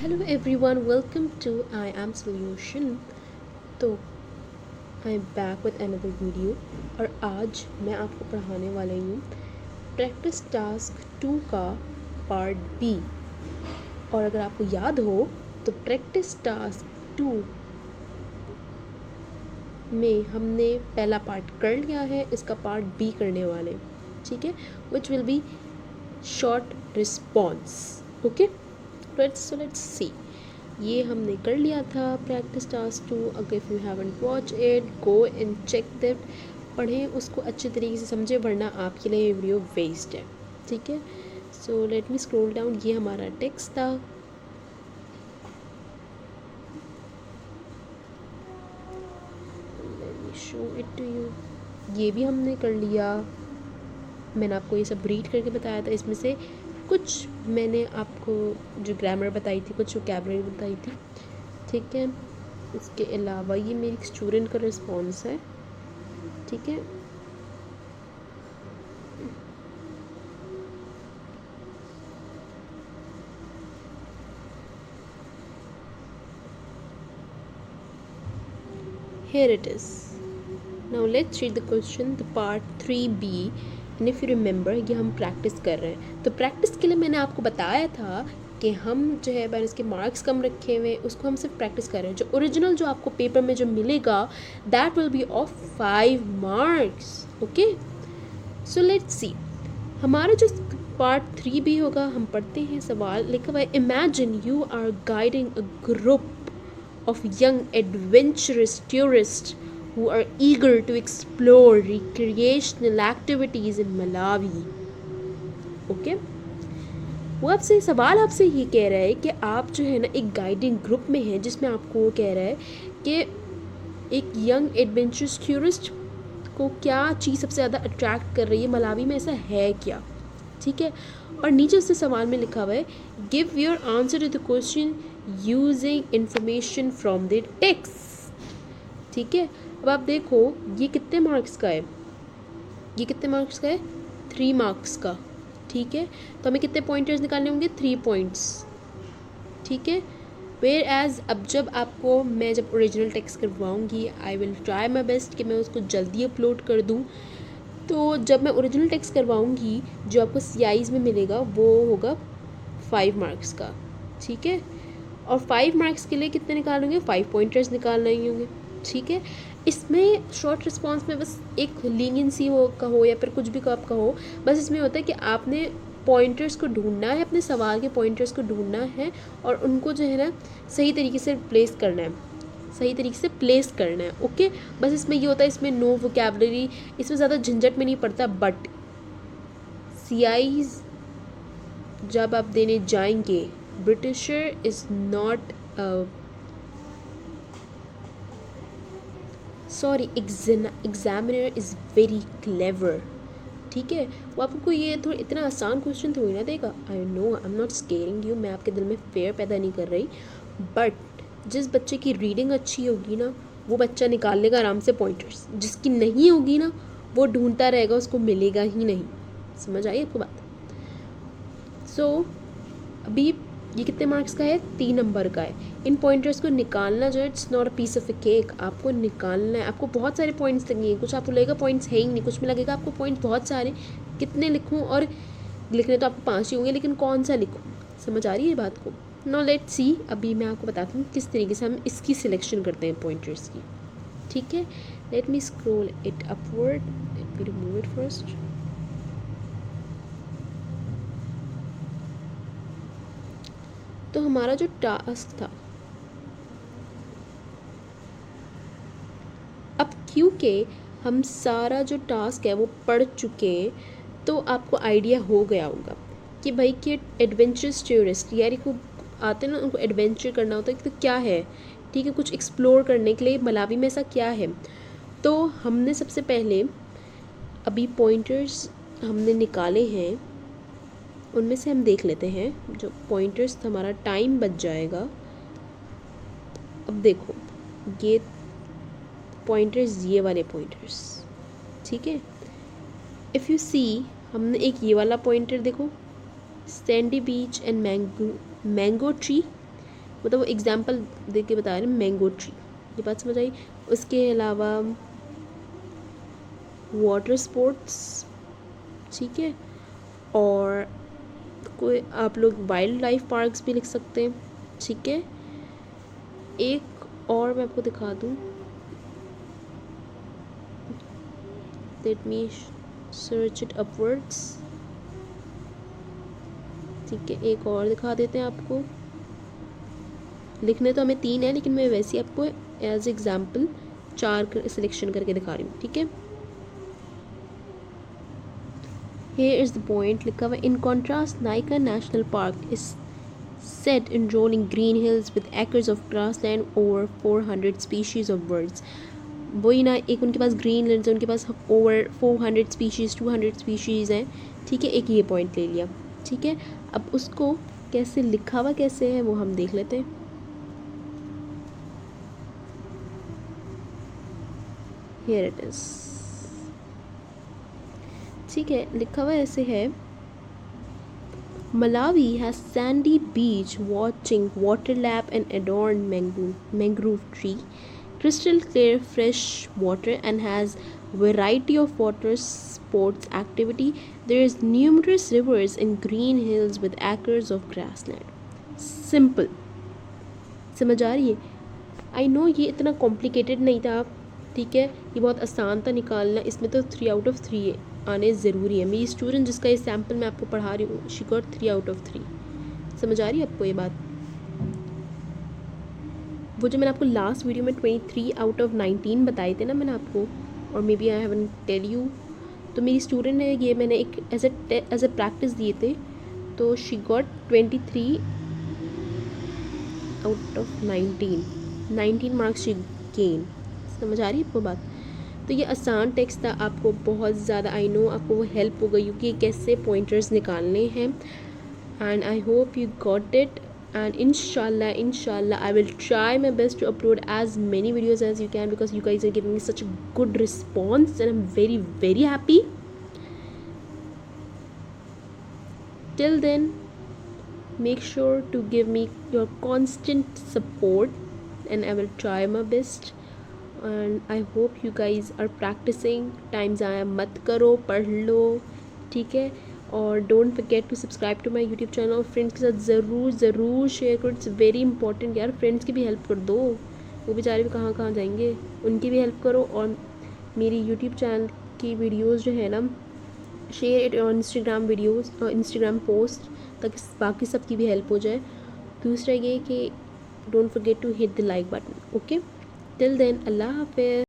Hello everyone, welcome to I am solution. तो I am back with another video और आज मैं आपको पढ़ाने वाली हूँ प्रैक्टिस टास्क 2 का पार्ट बी। और अगर आपको याद हो तो प्रैक्टिस टास्क 2 में हमने पहला पार्ट कर लिया है, इसका पार्ट बी करने वाले, ठीक है, which will be short response. Okay, let's see. ये हमने कर लिया था प्रैक्टिस टास्क 2। अगर if you haven't watch it, go and check that, पढ़ें उसको अच्छे तरीके से समझे, वरना आपके लिए ये वीडियो वेस्ट है, ठीक है। So let me scroll down. ये हमारा टेक्स्ट था। Let me show it to you. ये भी हमने कर लिया। मैंने आपको ये सब रीड करके बताया था। इसमें से कुछ मैंने आपको जो ग्रामर बताई थी, कुछ वोकैबुलरी बताई थी, ठीक है। इसके अलावा ये मेरी स्टूडेंट का रिस्पॉन्स है, ठीक है। Here it is. Now let's read the question, the part 3b, and if you remember, ये हम प्रैक्टिस कर रहे हैं। तो प्रैक्टिस के लिए मैंने आपको बताया था कि हम जो है मैंने इसके मार्क्स कम रखे हुए, उसको हम सिर्फ प्रैक्टिस कर रहे हैं। जो ओरिजिनल जो आपको पेपर में जो मिलेगा that will be of 5 marks. Okay, so let's see. हमारा जो पार्ट 3b होगा, हम पढ़ते हैं। सवाल लिखा हुआ है, imagine you are guiding a group of young adventurous tourists who are eager to explore recreational activities in Malawi. Okay? वो आपसे सवाल आपसे ये कह रहा है कि आप जो है ना एक गाइडिंग ग्रुप में हैं, जिसमें आपको वो कह रहा है कि एक यंग एडवेंचरस टूरिस्ट को क्या चीज़ सबसे ज़्यादा अट्रैक्ट कर रही है, मलावी में ऐसा है क्या, ठीक है। और नीचे उससे सवाल में लिखा हुआ है, give your answer to the question using information from the text, ठीक है। अब आप देखो ये कितने मार्क्स का है, ये कितने मार्क्स का है, 3 मार्क्स का, ठीक है। तो हमें कितने पॉइंटर्स निकालने होंगे, 3 पॉइंट्स, ठीक है। वेयर एज अब जब आपको मैं जब ओरिजिनल टेक्स्ट करवाऊँगी, I will try my best कि मैं उसको जल्दी अपलोड कर दूँ। तो जब मैं ओरिजिनल टेक्स्ट करवाऊँगी, जो आपको CIs में मिलेगा वो होगा 5 मार्क्स का, ठीक है। और 5 मार्क्स के लिए कितने निकालोगे, 5 पॉइंटर्स निकालना ही होंगे, ठीक है। इसमें शॉर्ट रिस्पॉन्स में बस एक लीनियंसी हो कहो या फिर कुछ भी आप कहो, बस इसमें होता है कि आपने पॉइंटर्स को ढूंढना है, अपने सवाल के पॉइंटर्स को ढूंढना है और उनको जो है ना सही तरीके से प्लेस करना है, सही तरीके से प्लेस करना है। ओके, बस इसमें ये होता है, इसमें नो वोकैबुलरी, इसमें ज़्यादा झंझट में नहीं पड़ता। बट CIs जब आप देने जाएंगे, britisher is not sorry examiner is very clever, ठीक है। वो आपको ये थोड़ा इतना आसान क्वेश्चन थोड़ी ना देगा। I know I am not squaring you, मैं आपके दिल में फेयर पैदा नहीं कर रही, बट जिस बच्चे की रीडिंग अच्छी होगी ना वो बच्चा निकाल लेगा आराम से पॉइंटर्स, जिसकी नहीं होगी ना वो ढूंढता रहेगा, उसको मिलेगा ही नहीं। समझ आई आपको बात? सो अभी ये कितने मार्क्स का है, 3 नंबर का है। इन पॉइंटर्स को निकालना जो है, it's not a piece of a cake, आपको निकालना है। आपको बहुत सारे पॉइंट्स लगेंगे, कुछ आपको लगेगा पॉइंट्स है ही नहीं, कुछ में लगेगा आपको पॉइंट्स बहुत सारे, कितने लिखूं, और लिखने तो आपको 5 ही होंगे, लेकिन कौन सा लिखूं, समझ आ रही है बात को? No let's see. अभी मैं आपको बताती हूँ किस तरीके से हम इसकी सिलेक्शन करते हैं पॉइंटर्स की, ठीक है। Late me scroll it upward, let me remove it first. तो हमारा जो टास्क था, अब क्योंकि हम सारा जो टास्क है वो पढ़ चुके हैं, तो आपको आइडिया हो गया होगा कि भाई कि एडवेंचरस टूरिस्ट यार को आते हैं ना, उनको एडवेंचर करना होता है, तो क्या है, ठीक है, कुछ एक्सप्लोर करने के लिए मलावी में ऐसा क्या है। तो हमने सबसे पहले अभी पॉइंटर्स हमने निकाले हैं, उनमें से हम देख लेते हैं जो पॉइंटर्स, हमारा टाइम बच जाएगा। अब देखो ये पॉइंटर्स, ये वाले पॉइंटर्स, ठीक है। इफ़ यू सी, हमने एक ये वाला पॉइंटर देखो, Sandy beach and mango tree, मतलब वो एग्जांपल दे के बता रहे हैं, मैंगो ट्री, ये बात समझ आई। उसके अलावा वाटर स्पोर्ट्स, ठीक है, और कोई आप लोग वाइल्ड लाइफ पार्क्स भी लिख सकते हैं, ठीक है। एक और मैं आपको दिखा दूँ, let me search it upwards, ठीक है। एक और दिखा देते हैं आपको, लिखने तो हमें 3 है लेकिन मैं वैसे ही आपको एज एग्जाम्पल 4 सिलेक्शन करके दिखा रही हूँ, ठीक है। Here is the point लिखा हुआ, in contrast Naika National Park is set in rolling green hills with acres of grassland, over 400 species of birds। वही ना, एक उनके पास ग्रीन लैंड है, उनके पास ओवर 400 स्पीशीज़ 200 स्पीशीज़ हैं, ठीक है। एक ये पॉइंट ले लिया, ठीक है। अब उसको कैसे लिखा हुआ कैसे है वो हम देख लेते हैं। Here it is, ठीक है। लिखा हुआ ऐसे है, Malawi has sandy beach, watching water lap and adorned mangrove tree, crystal clear fresh water, and has variety of water sports activity. There is numerous rivers and green hills with acres of grassland। Simple, समझ आ रही है? I know ये इतना complicated नहीं था, ठीक है, ये बहुत आसान था निकालना। इसमें तो 3 आउट ऑफ 3 आने ज़रूरी है। मेरी स्टूडेंट जिसका ये सैम्पल मैं आपको पढ़ा रही हूँ, शी गॉट 3 आउट ऑफ 3। समझ आ रही है आपको ये बात? वो जो मैंने आपको लास्ट वीडियो में 23 आउट ऑफ 19 बताए थे ना मैंने आपको, और maybe I haven't tell you, तो मेरी स्टूडेंट ने ये मैंने एक एज ए प्रैक्टिस दिए थे, तो she got 23 out of 19 marks she gain. समझ आ रही है आपको बात? तो ये आसान टेक्स्ट था, आपको बहुत ज़्यादा आई नो आपको वो हेल्प हो गई होगी कैसे पॉइंटर्स निकालने हैं, and I hope you got it. And इंशाल्लाह I will try my best to upload as many videos as you can, because you guys are giving me such a good response and I am very very happy. Till then make sure to give me your constant support and I will try my best, and I hope you guys are practicing। Time ज़ाया मत करो, पढ़ लो, ठीक है। और don't forget to subscribe to my YouTube channel, और friends के साथ ज़रूर शेयर करो, इट्स वेरी इंपॉर्टेंट यार। फ्रेंड्स की भी हेल्प कर दो, वो बेचारे भी कहाँ जाएंगे, उनकी भी हेल्प करो। और मेरी यूट्यूब चैनल की वीडियोज़ जो है ना, share it on Instagram videos और इंस्टाग्राम पोस्ट, ताकि बाकी सबकी भी हेल्प हो जाए। दूसरा ये कि don't forget to hit the like button, okay. Till then अल्लाह हाफिज़।